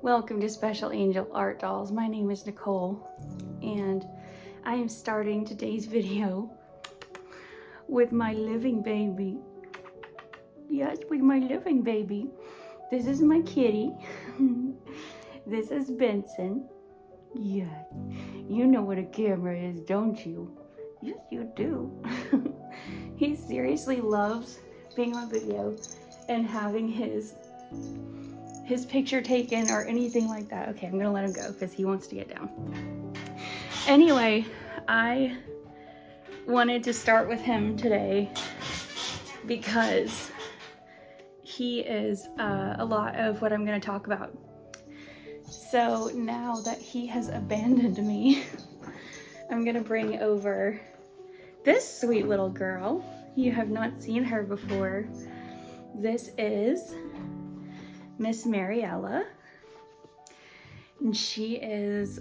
Welcome to Special Angel Art Dolls. My name is Nicole, and I am starting today's video with my living baby. Yes, with my living baby. This is my kitty. This is Benson. Yeah, you know what a camera is, don't you? Yes, you do. He seriously loves being on video and having his picture taken or anything like that. Okay, I'm gonna let him go because he wants to get down. Anyway, I wanted to start with him today because he is a lot of what I'm gonna talk about. So now that he has abandoned me, I'm gonna bring over this sweet little girl. You have not seen her before. This is Miss Mariella, and she is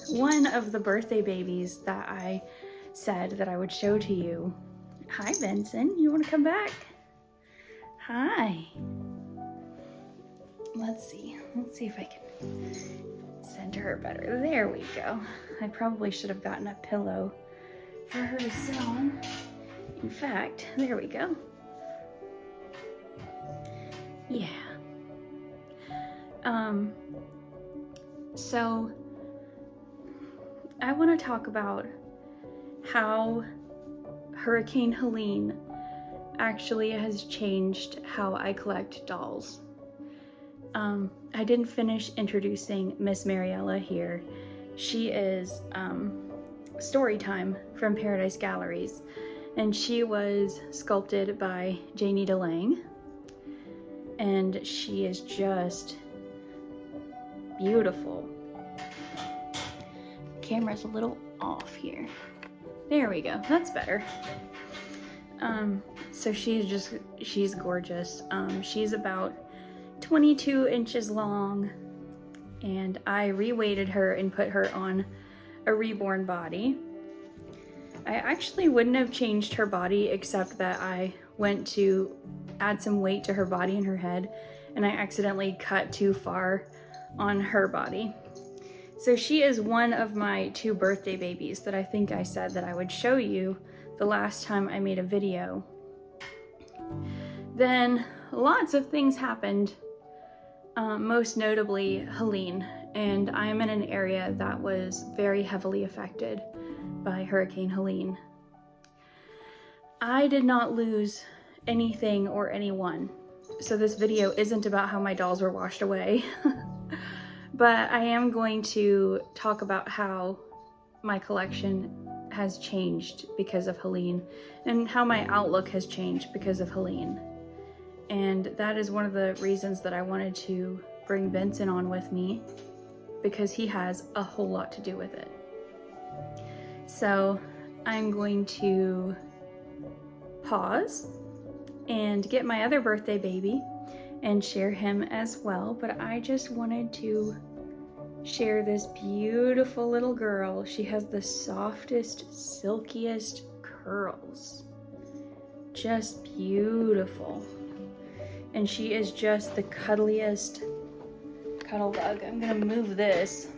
one of the birthday babies that I said that I would show to you. Hi, Benson, you want to come back? Hi. Let's see if I can center her better. There we go. I probably should have gotten a pillow for her to sit on. In fact, there we go. Yeah. So I want to talk about how Hurricane Helene actually has changed how I collect dolls. I didn't finish introducing Miss Mariella here. She is StoryTime from Paradise Galleries, and she was sculpted by Janita Lang, and she is just beautiful. Camera's a little off here. There we go, that's better. So she's gorgeous. She's about 22 inches long, and I reweighted her and put her on a reborn body. I actually wouldn't have changed her body except that I went to add some weight to her body and her head, and I accidentally cut too far on her body. So she is one of my 2 birthday babies that I think I said that I would show you the last time I made a video. Then lots of things happened, most notably Helene, and I am in an area that was very heavily affected by Hurricane Helene. I did not lose anything or anyone, so this video isn't about how my dolls were washed away. But I am going to talk about how my collection has changed because of Helene, and how my outlook has changed because of Helene. And that is one of the reasons that I wanted to bring Benson on with me, because he has a whole lot to do with it. So I'm going to pause and get my other birthday baby and share him as well, but I just wanted to share this beautiful little girl. She has the softest, silkiest curls. Just beautiful. And she is just the cuddliest cuddle bug. I'm gonna move this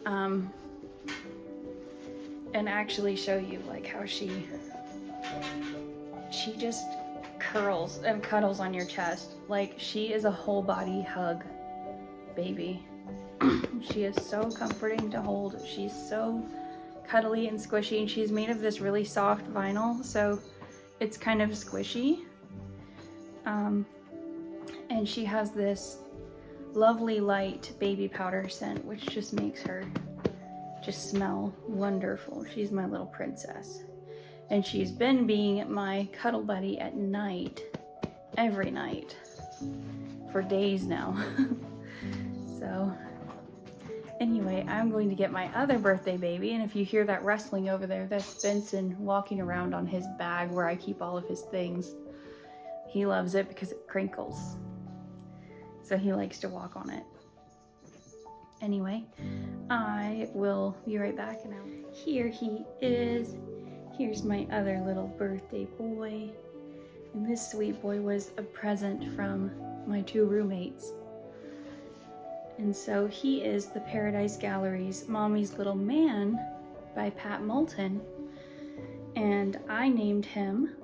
and actually show you like how she just curls and cuddles on your chest. Like, she is a whole body hug baby. She is so comforting to hold. She's so cuddly and squishy, and she's made of this really soft vinyl, so it's kind of squishy. And she has this lovely light baby powder scent, which just makes her just smell wonderful. She's my little princess. And she's been being my cuddle buddy at night, every night, for days now. So anyway, I'm going to get my other birthday baby, and if you hear that rustling over there, that's Benson walking around on his bag where I keep all of his things. He loves it because it crinkles, so he likes to walk on it. Anyway, I will be right back, and here he is. Here's my other little birthday boy, and this sweet boy was a present from my 2 roommates. And so he is the Paradise Gallery's Mommy's Little Man by Pat Moulton. And I named him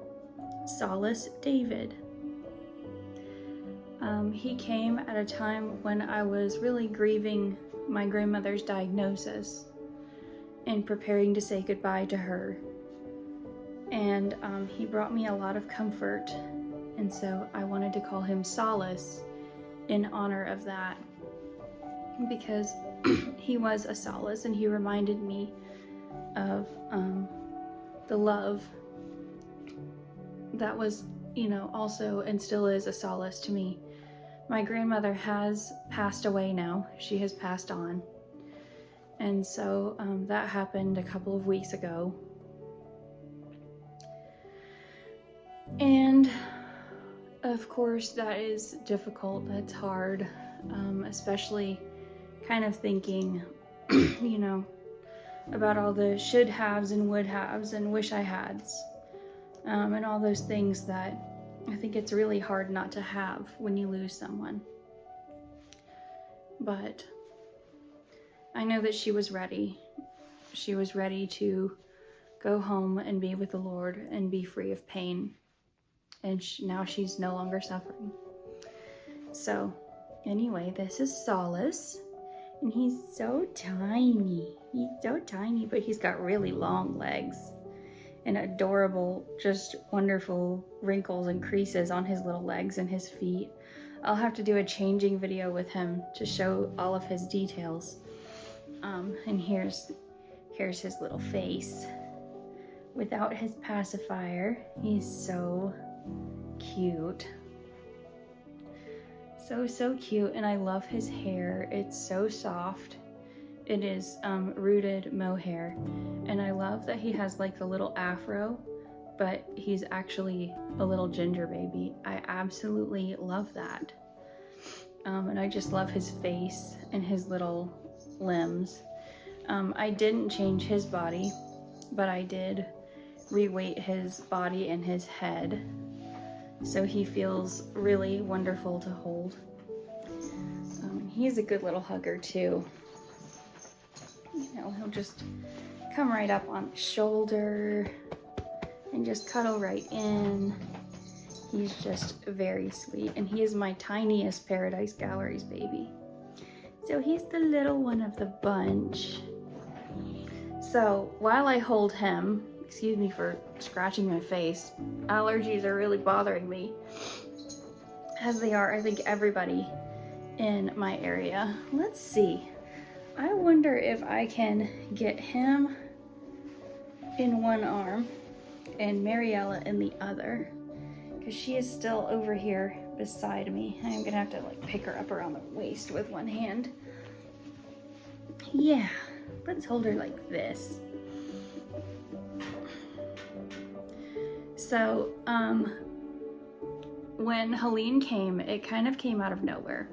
Solace David. He came at a time when I was really grieving my grandmother's diagnosis and preparing to say goodbye to her. And he brought me a lot of comfort. And so I wanted to call him Solace in honor of that, because he was a solace and he reminded me of the love that was, also and still is a solace to me. My grandmother has passed away now. She has passed on. And so that happened a couple of weeks ago. And of course that is difficult, that's hard, especially kind of thinking, about all the should haves and would haves and wish I hads, and all those things that I think it's really hard not to have when you lose someone. But I know that she was ready. She was ready to go home and be with the Lord and be free of pain. And now she's no longer suffering. So anyway, this is Solace. And he's so tiny. He's so tiny, but he's got really long legs and adorable, just wonderful wrinkles and creases on his little legs and his feet. I'll have to do a changing video with him to show all of his details. And here's his little face without his pacifier. He's so cute. So cute, and I love his hair. It's so soft. It is rooted mohair, and I love that he has like a little afro, but he's actually a little ginger baby. I absolutely love that. And I just love his face and his little limbs. I didn't change his body, but I did reweight his body and his head, so he feels really wonderful to hold. He's a good little hugger too. He'll just come right up on the shoulder and just cuddle right in. He's just very sweet, and he is my tiniest Paradise Gallery's baby. So he's the little one of the bunch. So while I hold him, excuse me for scratching my face, allergies are really bothering me, as they are, I think, everybody in my area. Let's see. I wonder if I can get him in one arm and Mariella in the other, because she is still over here beside me. I'm gonna have to like pick her up around the waist with one hand. Yeah, let's hold her like this. So, when Helene came, it kind of came out of nowhere.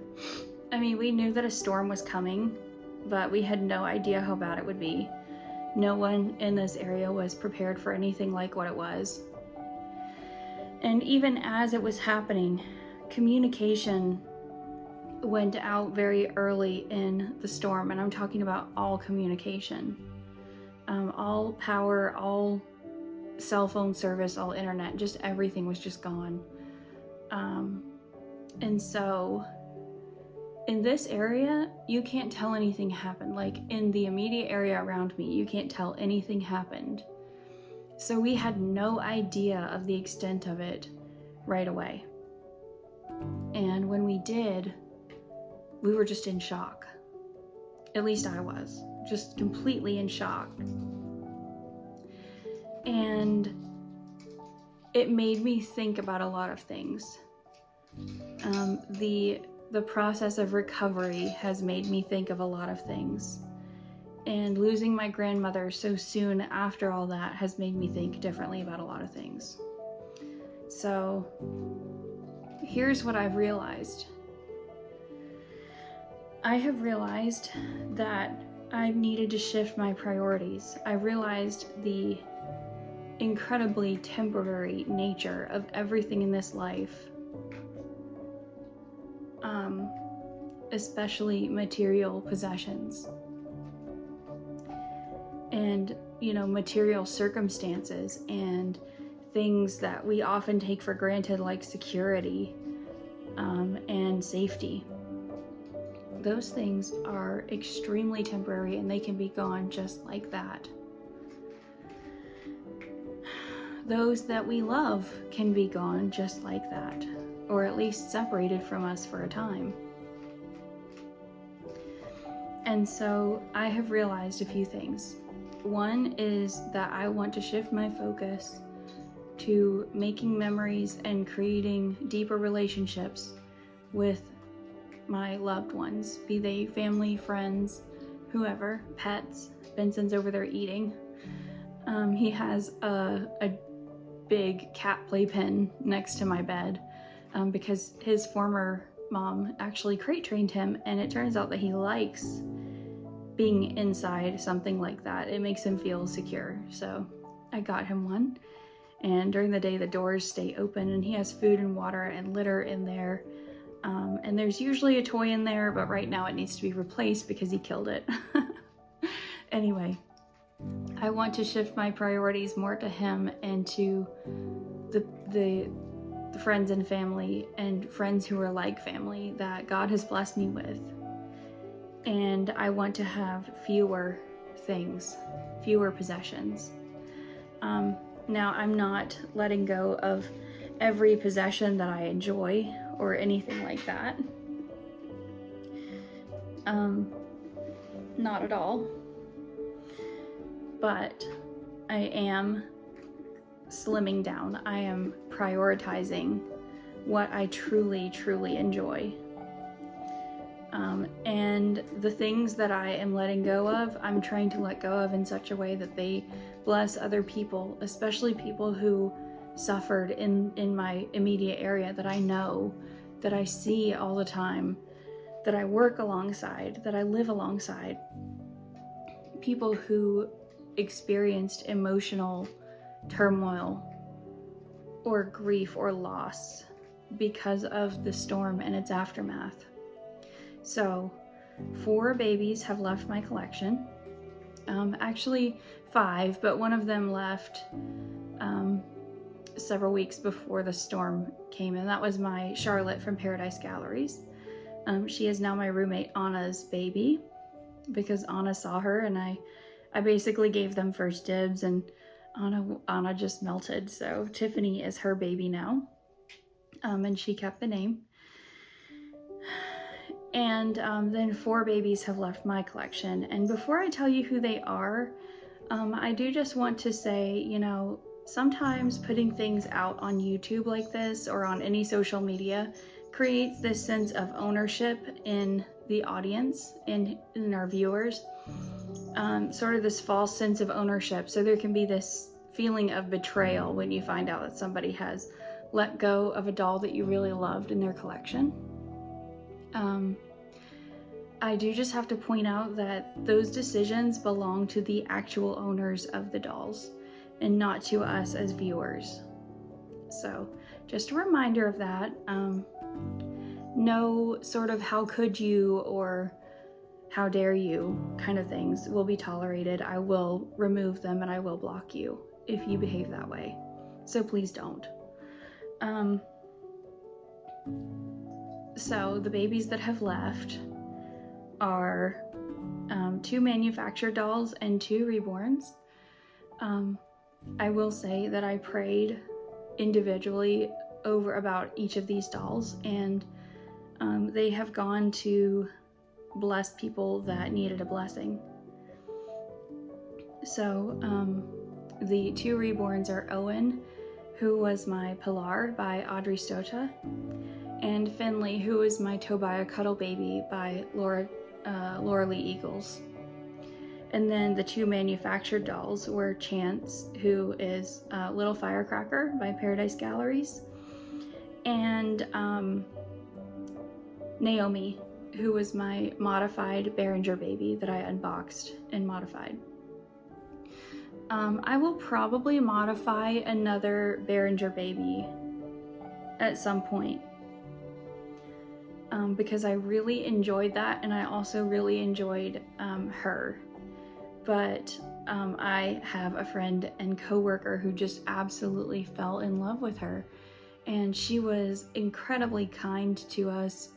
I mean, we knew that a storm was coming, but we had no idea how bad it would be. No one in this area was prepared for anything like what it was. And even as it was happening, communication went out very early in the storm, and I'm talking about all communication. All power, all cell phone service, all internet, just everything was just gone. And so in this area, you can't tell anything happened. Like in the immediate area around me, you can't tell anything happened. So we had no idea of the extent of it right away. And when we did, we were just in shock. At least I was, just completely in shock. And it made me think about a lot of things. The process of recovery has made me think of a lot of things. And losing my grandmother so soon after all that has made me think differently about a lot of things. So here's what I've realized. I have realized that I needed to shift my priorities. I realized the incredibly temporary nature of everything in this life. especially material possessions and, you know, material circumstances and things that we often take for granted, like security and safety. Those things are extremely temporary and they can be gone just like that. Those that we love can be gone just like that, or at least separated from us for a time. And so I have realized a few things. One is that I want to shift my focus to making memories and creating deeper relationships with my loved ones, be they family, friends, whoever, pets. Benson's over there eating. He has a big cat playpen next to my bed because his former mom actually crate trained him, and it turns out that he likes being inside something like that. It makes him feel secure. So I got him one, and during the day the doors stay open and he has food and water and litter in there. And there's usually a toy in there, but right now it needs to be replaced because he killed it. Anyway, I want to shift my priorities more to him and to the friends and family and friends who are like family that God has blessed me with. And I want to have fewer things, fewer possessions. Now, I'm not letting go of every possession that I enjoy or anything like that. Not at all. But I am slimming down. I am prioritizing what I truly, truly enjoy. And the things that I am letting go of, I'm trying to let go of in such a way that they bless other people, especially people who suffered in my immediate area that I know, that I see all the time, that I work alongside, that I live alongside. People who experienced emotional turmoil or grief or loss because of the storm and its aftermath. So 4 babies have left my collection. Actually 5, but one of them left several weeks before the storm came, and that was my Charlotte from Paradise Galleries. She is now my roommate Anna's baby because Anna saw her, and I basically gave them first dibs, and Anna just melted. So Tiffany is her baby now, and she kept the name. And then 4 babies have left my collection. And before I tell you who they are, I do just want to say, you know, sometimes putting things out on YouTube like this or on any social media creates this sense of ownership in the audience, in our viewers, sort of this false sense of ownership. So there can be this feeling of betrayal when you find out that somebody has let go of a doll that you really loved in their collection. I do just have to point out that those decisions belong to the actual owners of the dolls and not to us as viewers. So just a reminder of that. No sort of how could you or how dare you kind of things will be tolerated. I will remove them and I will block you if you behave that way. So please don't. So the babies that have left are 2 manufactured dolls and 2 reborns. I will say that I prayed individually over about each of these dolls, and they have gone to bless people that needed a blessing. So the 2 reborns are Owen, who was my Pilar by Audrey Stota, and Finley, who is my Tobiah Cuddle Baby by Laura Lee Eagles. And then the 2 manufactured dolls were Chance, who is Little Firecracker by Paradise Galleries, and Naomi, who was my modified Behringer baby that I unboxed and modified. I will probably modify another Behringer baby at some point. because I really enjoyed that, and I also really enjoyed her. But I have a friend and coworker who just absolutely fell in love with her, and she was incredibly kind to us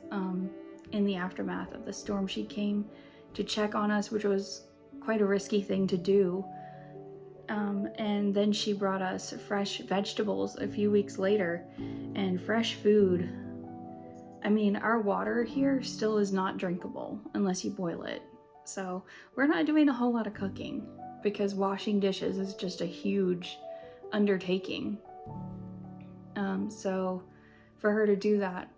in the aftermath of the storm. She came to check on us, which was quite a risky thing to do. And then she brought us fresh vegetables a few weeks later and fresh food. I mean, our water here still is not drinkable unless you boil it. So we're not doing a whole lot of cooking because washing dishes is just a huge undertaking. So for her to do that,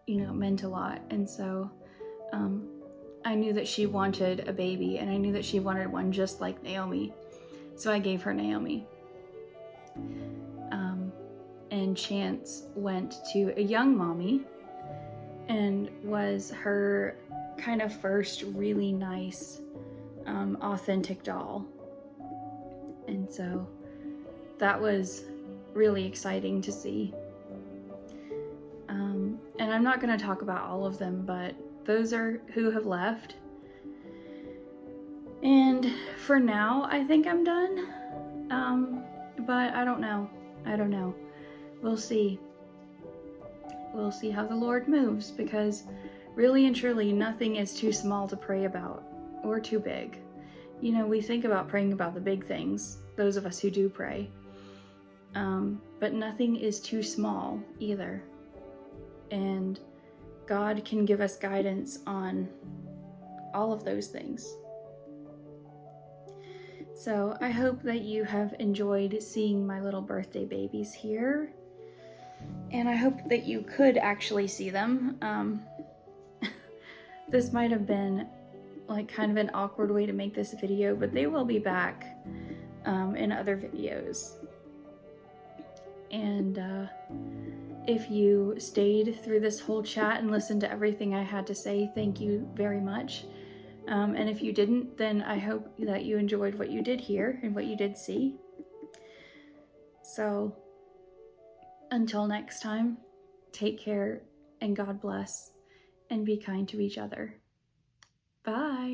you know, meant a lot. And so I knew that she wanted a baby, and I knew that she wanted one just like Naomi. So I gave her Naomi. And Chance went to a young mommy and was her kind of first really nice, authentic doll. And so that was really exciting to see. And I'm not going to talk about all of them, but those are who have left. And for now, I think I'm done. But I don't know. We'll see. We'll see how the Lord moves, because really and truly, nothing is too small to pray about or too big. You know, we think about praying about the big things, those of us who do pray. But nothing is too small either. And God can give us guidance on all of those things. So I hope that you have enjoyed seeing my little birthday babies here. And I hope that you could actually see them. This might have been like kind of an awkward way to make this video, but they will be back in other videos. And if you stayed through this whole chat and listened to everything I had to say, thank you very much. And if you didn't, then I hope that you enjoyed what you did hear and what you did see. So until next time, take care and God bless, and be kind to each other. Bye.